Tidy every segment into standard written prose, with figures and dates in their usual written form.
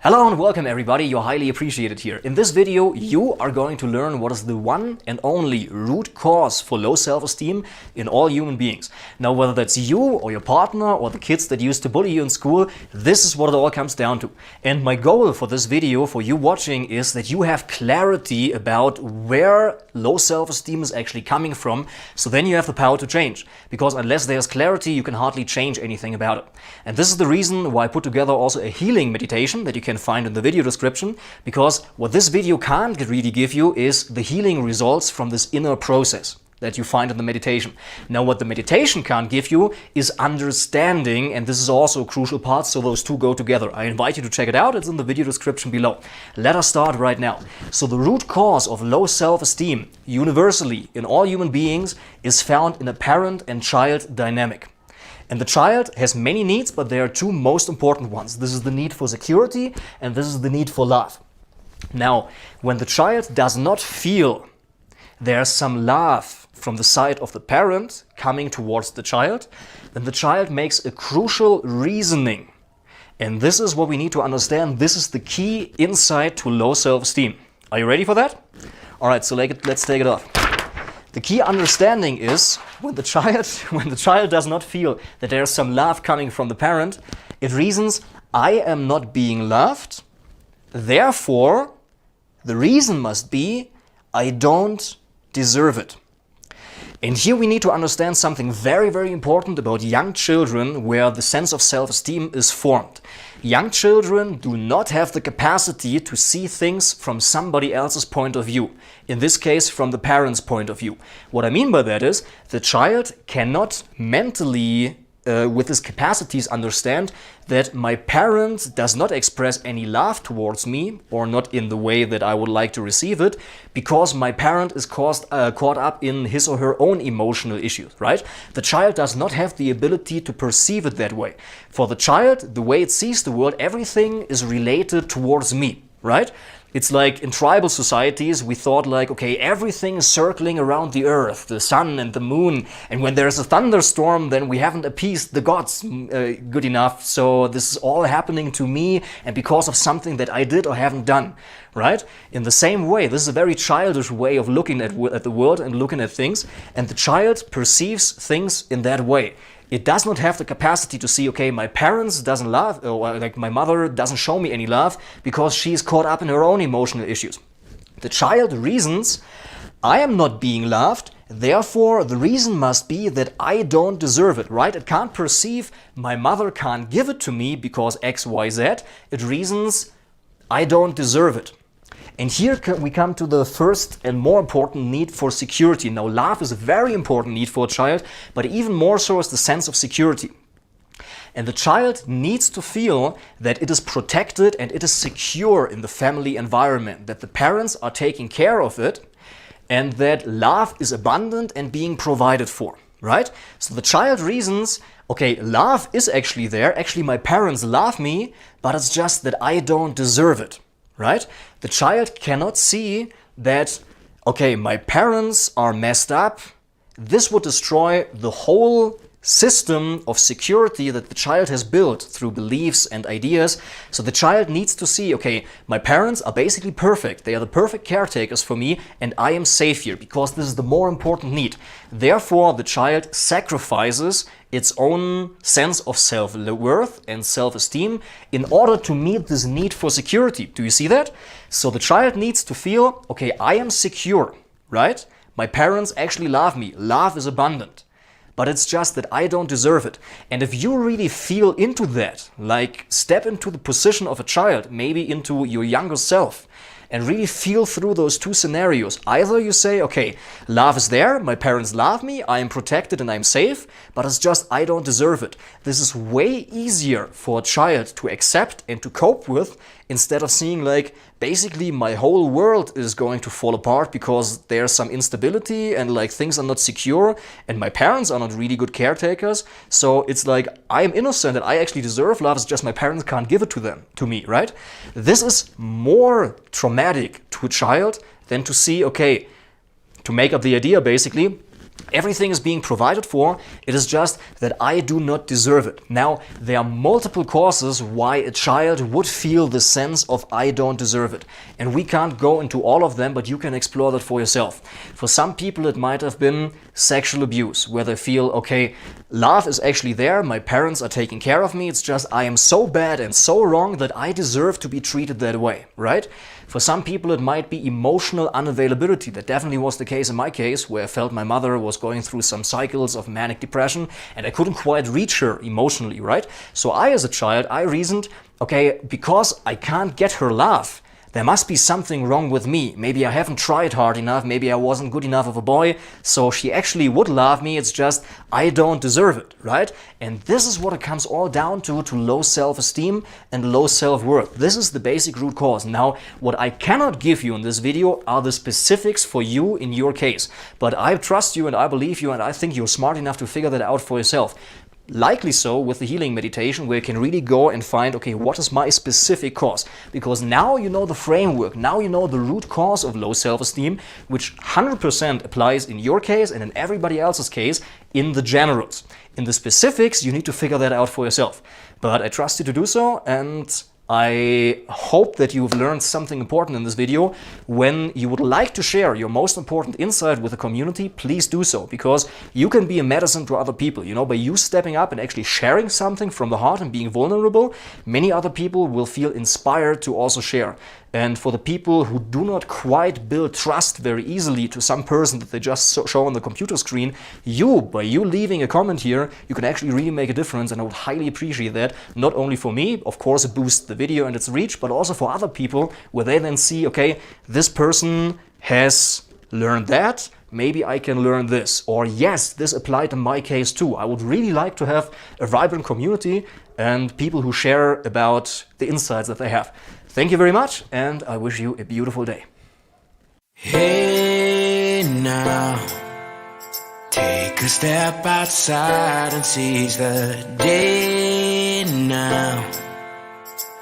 Hello and welcome everybody, you're highly appreciated here. In this video, you are going to learn what is the one and only root cause for low self-esteem in all human beings. Now, whether that's you or your partner or the kids that used to bully you in school, this is what it all comes down to. And my goal for this video, for you watching, is that you have clarity about where low self-esteem is actually coming from, so then you have the power to change. Because unless there's clarity, you can hardly change anything about it. And this is the reason why I put together also a healing meditation that you can find in the video description, because what this video can't really give you is the healing results from this inner process that you find in the meditation. Now, what the meditation can't give you is understanding, and this is also a crucial part, so those two go together. I invite you to check it out, it's in the video description below. Let us start right now. So the root cause of low self-esteem, universally in all human beings, is found in a parent and child dynamic. And the child has many needs, but there are two most important ones. This is the need for security, and this is the need for love. Now, when the child does not feel there's some love from the side of the parent coming towards the child, then the child makes a crucial reasoning. And this is what we need to understand. This is the key insight to low self-esteem. Are you ready for that? All right, so let's take it off. The key understanding is when the child does not feel that there's some love coming from the parent, it reasons, I am not being loved, therefore the reason must be, I don't deserve it. And here we need to understand something very, very important about young children, where the sense of self-esteem is formed. Young children do not have the capacity to see things from somebody else's point of view. In this case, from the parent's point of view. What I mean by that is, the child cannot mentally, with his capacities, understand that my parent does not express any love towards me, or not in the way that I would like to receive it, because my parent is caught up in his or her own emotional issues, right? The child does not have the ability to perceive it that way. For the child, the way it sees the world, everything is related towards me, right? It's like in tribal societies, we thought like, okay, everything is circling around the earth, the sun and the moon. And when there's a thunderstorm, then we haven't appeased the gods good enough. So this is all happening to me and because of something that I did or haven't done, right? In the same way, this is a very childish way of looking at the world and looking at things. And the child perceives things in that way. It does not have the capacity to see, okay, my parents doesn't love, or like my mother doesn't show me any love because she's caught up in her own emotional issues. The child reasons, I am not being loved, therefore the reason must be that I don't deserve it, right? It can't perceive, my mother can't give it to me because X, Y, Z. It reasons, I don't deserve it. And here we come to the first and more important need for security. Now, love is a very important need for a child, but even more so is the sense of security. And the child needs to feel that it is protected and it is secure in the family environment, that the parents are taking care of it, and that love is abundant and being provided for, right? So the child reasons, okay, love is actually there. Actually, my parents love me, but it's just that I don't deserve it. Right? The child cannot see that, okay, my parents are messed up. This would destroy the whole system of security that the child has built through beliefs and ideas. So the child needs to see, okay, my parents are basically perfect. They are the perfect caretakers for me, and I am safe here because this is the more important need. Therefore, the child sacrifices its own sense of self-worth and self-esteem in order to meet this need for security. Do you see that? So the child needs to feel, okay, I am secure, right? My parents actually love me. Love is abundant. But it's just that I don't deserve it. And if you really feel into that, like step into the position of a child, maybe into your younger self, and really feel through those two scenarios. Either you say, okay, love is there, my parents love me, I am protected and I'm safe, but it's just I don't deserve it. This is way easier for a child to accept and to cope with, instead of seeing like, basically my whole world is going to fall apart because there's some instability and like things are not secure and my parents are not really good caretakers. So it's like, I am innocent and I actually deserve love, it's just my parents can't give it to me, right? This is more traumatic to a child than to see, okay, to make up the idea basically, Everything is being provided for, it is just that I do not deserve it. Now, there are multiple causes why a child would feel the sense of I don't deserve it. And we can't go into all of them, but you can explore that for yourself. For some people, it might have been sexual abuse, where they feel, okay, love is actually there, my parents are taking care of me, it's just I am so bad and so wrong that I deserve to be treated that way, right? For some people, it might be emotional unavailability. That definitely was the case in my case, where I felt my mother was going through some cycles of manic depression and I couldn't quite reach her emotionally, right? So I, as a child, I reasoned, okay, because I can't get her love, there must be something wrong with me. Maybe I haven't tried hard enough, maybe I wasn't good enough of a boy, so she actually would love me, it's just I don't deserve it, right? And this is what it comes all down to low self-esteem and low self-worth. This is the basic root cause. Now, what I cannot give you in this video are the specifics for you in your case. But I trust you and I believe you and I think you're smart enough to figure that out for yourself. Likely so with the healing meditation, where you can really go and find, okay, what is my specific cause? Because now you know the framework, now you know the root cause of low self-esteem, which 100% applies in your case and in everybody else's case in the generals. In the specifics, you need to figure that out for yourself. But I trust you to do so, and I hope that you've learned something important in this video. When you would like to share your most important insight with the community, please do so, because you can be a medicine to other people. You know, by you stepping up and actually sharing something from the heart and being vulnerable, many other people will feel inspired to also share. And for the people who do not quite build trust very easily to some person that they just show on the computer screen, by you leaving a comment here, you can actually really make a difference, and I would highly appreciate that. Not only for me, of course it boosts the video and its reach, but also for other people, where they then see, okay, this person has learned that, maybe I can learn this. Or yes, this applied in my case too. I would really like to have a vibrant community and people who share about the insights that they have. Thank you very much, and I wish you a beautiful day. Hey now, take a step outside and seize the day now.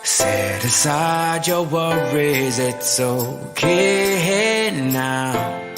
Set aside your worries, it's okay now.